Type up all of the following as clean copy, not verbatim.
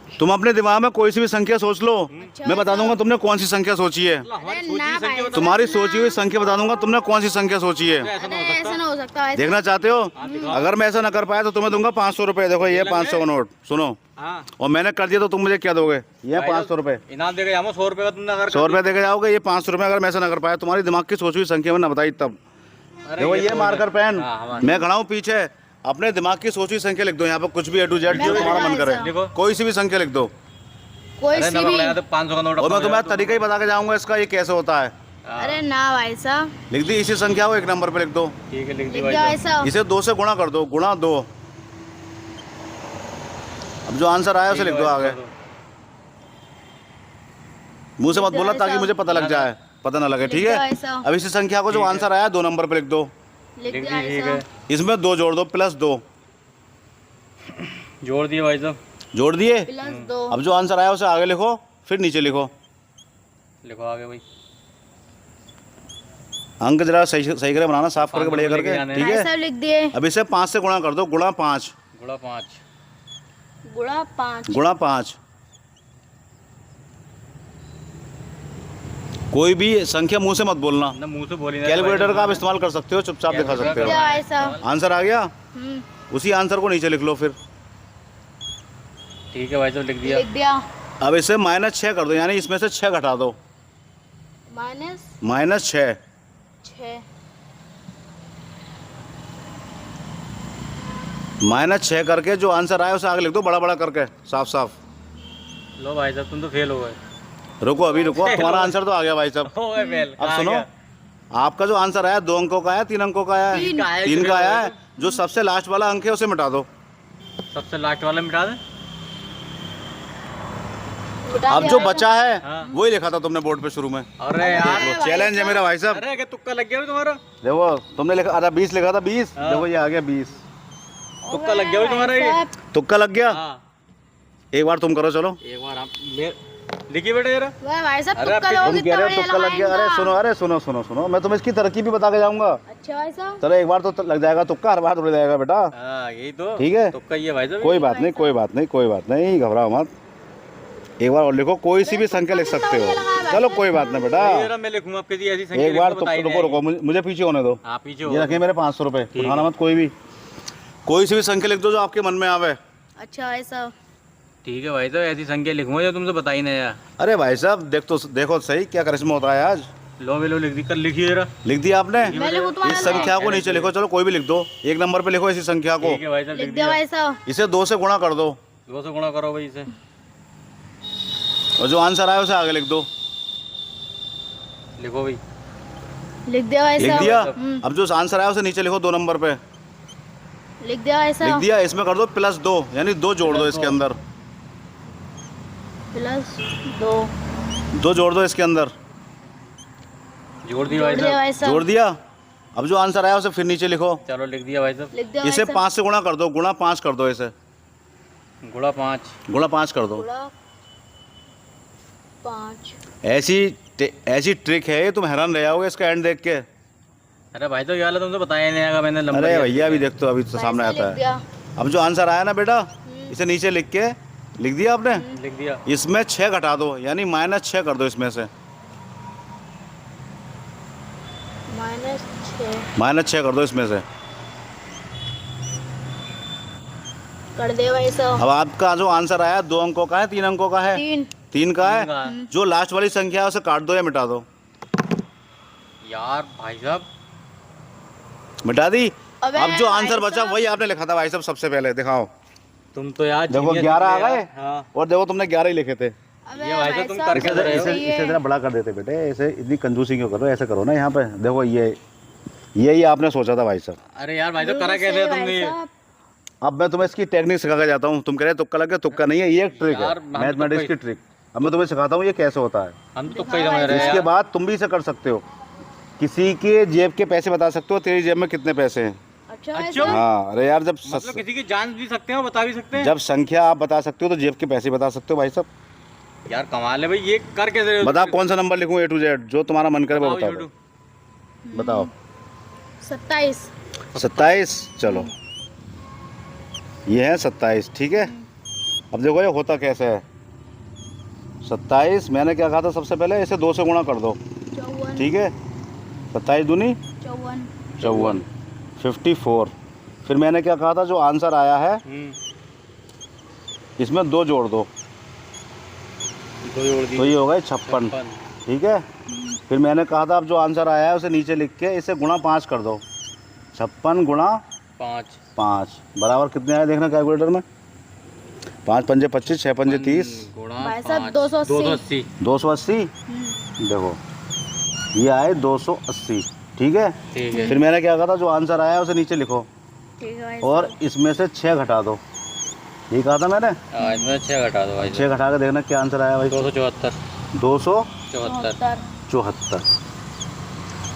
तुम अपने दिमाग में कोई सी भी संख्या सोच लो, मैं बता दूंगा तुमने कौन सी संख्या सोची है। तुम्हारी सोची हुई संख्या बता दूंगा तुमने कौन सी संख्या सोची है। ऐसा ना हो सकता। देखना चाहते हो? अगर मैं ऐसा ना कर पाया तो तुम्हें दूंगा 500 रुपए। देखो ये 500 का नोट सुनो, और मैंने कर दिया तो तुम मुझे क्या दोगे? ये 500 रुपए इनाम देके जाऊंगा 100 रुपए का। तुमने अगर 100 रुपए देके जाओगे, ये 500 रुपए अगर मैं ऐसा ना कर पाया, तुम्हारी दिमाग की सोची हुई संख्या में ना बताई तब। देखो ये मार्कर पेन, मैं खड़ा हूँ पीछे, अपने दिमाग की सोची संख्या लिख दो यहाँ पे, कुछ भी A to Z जो तुम्हारा मन करे, कोई सी भी संख्या लिख दो। कोई सी भी। 500 का नोट और मैं तुम्हें तरीका ही बता के जाऊंगा इसका, ये कैसे होता है। अरे ना भाई साहब। लिख दी इसी संख्या को एक नंबर पे लिख दो। ठीक है, लिख दी लिख भाई दिया साहब। भाई साहब। इसे 2 से गुणा कर दो, गुणा 2। अब जो आंसर आया उसे लिख दो आगे। मुंह से मत बोला ताकि मुझे पता लग जाए, पता ना लगे, ठीक है। अब इसी संख्या को जो आंसर आया 2 नंबर पे लिख दो। लिख लिख दिया दी, भाई ठीक है। साहब। इसमें 2 जोड़ दो, +2 जोड़ दिए भाई साहब। जोड़ दिए। +2। अब जो आंसर आया उसे आगे लिखो, फिर नीचे लिखो। लिखो आगे भाई। अंक जरा सही सही करके बनाना, साफ करके बढ़िया करके, ठीक भाई है। साहब लिख दिए। अब इसे 5 से गुणा कर दो, गुणा 5। गुणा 5। गुणा 5। गुणा 5। कोई भी संख्या मुंह से मत बोलना, ना मुंह से बोली ना। कैलकुलेटर का आप इस्तेमाल कर सकते हो, चुपचाप दिखा सकते दिया हो। भाई साहब। आंसर आ गया, हम्म, उसी आंसर को नीचे लिख लो फिर। ठीक है भाई साहब, लिख दिया। लिख दिया। अब इसे -6 कर दो, यानी इसमें से 6 घटा दो। -6। -6। -6 करके जो आंसर आया उसे आगे लिख दो, बड़ा बड़ा करके, साफ साफ। लो भाई साहब, तुम तो फेल हो गए। रुको अभी रुको, तुम्हारा आंसर तो आ गया भाई साहब। हो गए फेल। अब सुनो, आपका जो आंसर आया 2 अंकों का आया, 3 अंकों का आया, 3 का आया है। जो सबसे लास्ट वाला अंक है उसे मिटा दो। सबसे लास्ट वाला मिटा दे। अब जो बचा है हाँ। वही लिखा था तुमने बोर्ड पे शुरू में। अरे यार, चैलेंज है मेरा भाई साहब। अरे क्या तुक्का लग गया भाई तुम्हारा? देखो तुमने लिखा, अरे 20 लिखा था, 20। हाँ। देखो ये आ गया 20। तुक्का लग गया भाई तुम्हारा ये। तुक्का लग गया। हाँ। एक बार तुम करो, चलो। एक बार आप लिखिए बेटा जरा। वाह भाई साहब, अरे तुक्का अब लोगे तुम कह रहे हो तब तुक्का लग गया। अरे सुनो, अरे सुनो सुनो सुनो, मैं तुम्हें इसकी तरक्की भी बता के जाऊंगा। अच्छा भाई साहब। चलो एक बार तो लग जाएगा तुक्का, हर बार थोड़ी जाएगा बेटा। हाँ यही तो। ठीक है, तुक्का ही है भाई साहब। कोई बात नहीं, कोई बात नहीं, कोई बात नहीं, घबराओ मत। एक बार और लिखो, कोई सी भी संख्या लिख सकते हो। चलो कोई बात नहीं बेटा, जरा मैं लिखूंगा आपके लिए ऐसी संख्या। एक बार तो बताई रुको रुको, मुझे पीछे होने दो। आप पीछे ये हो। रखिए मेरे 500 रुपए, उठाना मत। कोई सी भी संख्या लिख दो जो आपके मन में आवे। अच्छा भाई साहब। ठीक है भाई साहब, ऐसी संख्या लिखूंगा जो तुमसे बताई नहीं यार। अरे भाई साहब देखो सही क्या करिश्मा होता है आज। लो लो लिख दी, कर लिखिए जरा। लिख दिया आपने? मैं लिखूं तुम्हारा इस संख्या को नीचे लिखो, चलो कोई भी लिख दो, 1 नंबर पे लिखो इसी संख्या को। ठीक है भाई साहब, लिख दिया भाई साहब। इसे 2 से गुणा कर दो, 2 से गुणा करो भाई इसे। और जो आंसर आया उसे आगे लिख दो। लिखो भाई। लिख दिया भाई लिख साहब। दिया। अब जो आंसर आया उसे नीचे लिखो 2 नंबर पे। लिख दिया भाई लिख साहब। दिया। इसमें कर दो +2, यानी 2 जोड़ दो इसके अंदर। +2 2 जोड़ दो इसके अंदर। जोड़ दिया भाई लिख दिया साहब। भाई साहब। जोड़ दिया। अब जो आंसर आया उसे फिर नीचे लिखो। चलो लिख दिया भाई साहब। लिख दिया भाई इसे साहब। 5 से गुणा कर दो, गुणा 5 कर दो इसे। गुणा 5। गुणा 5 कर दो। गुणा 5। ऐसी ट्रिक है ये, तुम हैरान रह जाओगे इसका एंड देख के। अरे भाई साहब, ये वाला तुमसे बताया नहीं आएगा मैंने नंबर। अरे भैया अभी देख तो, अभी तो सामने भाई आता साहब लिख है। दिया। अब जो आंसर आया ना बेटा, इसे नीचे लिख के, लिख दिया आपने? लिख दिया। इसमें 6 घटा दो, यानी -6 कर दो इसमें से। -6 -6 कर दो इसमें से। कर दे भाई साहब। अब आपका जो आंसर आया 2 अंकों का है, 3 अंकों का है? 3। 3 का है। तीन का है। जो लास्ट वाली संख्या है उसे काट दो या मिटा दो। यार भाई साहब, मिटा दी। अबे अब जो भाई आंसर बचा साहब। वही आपने लिखा था भाई साहब सबसे पहले। दिखाओ, तुम तो यार देखो genius 11 आ निकले गए। यार। हाँ। और देखो तुमने 11 ही लिखे थे। अबे ये भाई साहब तुम साहब, करके गलत रहे हो। सही है। इसे इतना बड़ा कर देते बेटे, ऐसे इतनी कंजूसी क्यों कर रहे हो? ऐसे करो ना, यहाँ पे देखो यही आपने सोचा था भाई साहब। अरे यार भाई साहब, करा बिल्कुल कैसे सही तुमने भाई ये? साहब। अब मैं तुम्हें इसकी टेक्निक सिखा के जाता हूँ। तुम कह रहे तुक्का लग गया, तुक्का नहीं है, ये एक ट्रिक है, यार, हम तो मैथमेटिक्स की ट्रिक। अब मैं तुम्हें सिखाता हूँ ये कैसे होता है। हम तो तुक्का ही समझ रहे हैं इसके यार। बाद तुम भी इसे कर सकते हो। किसी के जेब के पैसे बता सकते हो, तेरी जेब में कितने पैसे हैं। अच्छा भाई अच्छा। साहब। हाँ, अरे यार मतलब किसी की जान भी सकते हैं और बता भी सकते हैं। जब संख्या आप बता सकते हो तो जेब के पैसे बता सकते हो भाई साहब। यार कमाल है भाई, ये कर कैसे रहे हो? बताओ कौन सा नंबर लिखूं A to Z, जो तुम्हारा मन करे वो बताओ बता दो। छोटू। बताओ। 27। 27। चलो ये है 27, ठीक है। अब देखो ये होता कैसे है। 27 मैंने क्या कहा था सबसे पहले, इसे 2 से गुणा कर दो, 54 ठीक है। 27 दूनी 54 54, 54। फिर मैंने क्या कहा था, जो आंसर आया है इसमें 2 जोड़ दो, 2 जोड़ दी तो ये हो गए 56, ठीक है। फिर मैंने कहा था अब जो आंसर आया है उसे नीचे लिख के इसे गुणा 5 कर दो। 56 गुणा 5 बराबर कितने आए देखना कैलकुलेटर में। 5 पंजे 25, 6 पंजे 30, भाई साहब 280 280। देखो ये आए 280, ठीक है। ठीक है। फिर मैंने क्या कहा था, जो आंसर आया है उसे नीचे लिखो ठीक है भाई और इसमें से 6 घटा दो। ये कहा था मैंने, इसमें 6 घटा दो भाई। 6 घटा के देखना क्या आंसर आया भाई। 274 274।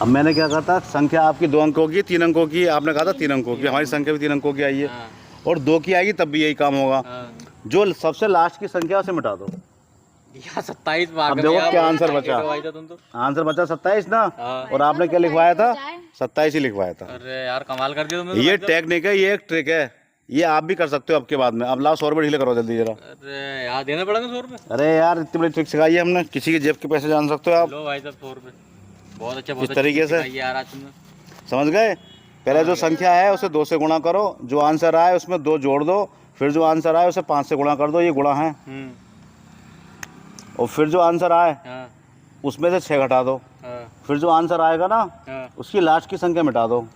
अब मैंने क्या कहा था, संख्या आपकी 2 अंकों की, 3 अंकों की, आपने कहा था 3 अंकों की, हमारी संख्या भी 3 अंकों की आई है और 2 की आएगी तब भी यही काम होगा। जो सबसे लास्ट की संख्या उसे मिटा दो। 27 अब देखो क्या आंसर बचा। तुम तो। आंसर बचा 27 ना, हाँ। और आपने क्या लिखवाया था, 27 ही लिखवाया था। अरे यार कमाल कर दिया तुमने। ये टेक्निक है, ये एक ट्रिक है, ये आप भी कर सकते हो अब के बाद में। अब लाओ 100 रुपये ढीले करो जल्दी जरा। अरे यार देना पड़ेगा 100 रुपये। अरे यार इतनी बड़ी ट्रिक सिखाई है हमने, किसी की जेब के पैसे जान सकते हो आप लो भाई साहब 100 रुपये। बहुत अच्छा, इस तरीके से यार आज तुमने। समझ गए। पहले जो संख्या है उसे 2 से गुणा करो, जो आंसर आए उसमें 2 जोड़ दो, फिर जो आंसर आए उसे 5 से गुणा कर दो, ये गुणा है। और फिर जो आंसर आए उसमें से 6 घटा दो, फिर जो आंसर आएगा ना उसकी लास्ट की संख्या मिटा दो,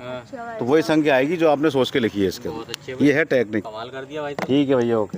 तो वही संख्या आएगी जो आपने सोच के लिखी है इसके। बहुत अच्छे ये है टेक्निक। कमाल कर दिया भाई। ठीक है भैया, ओके।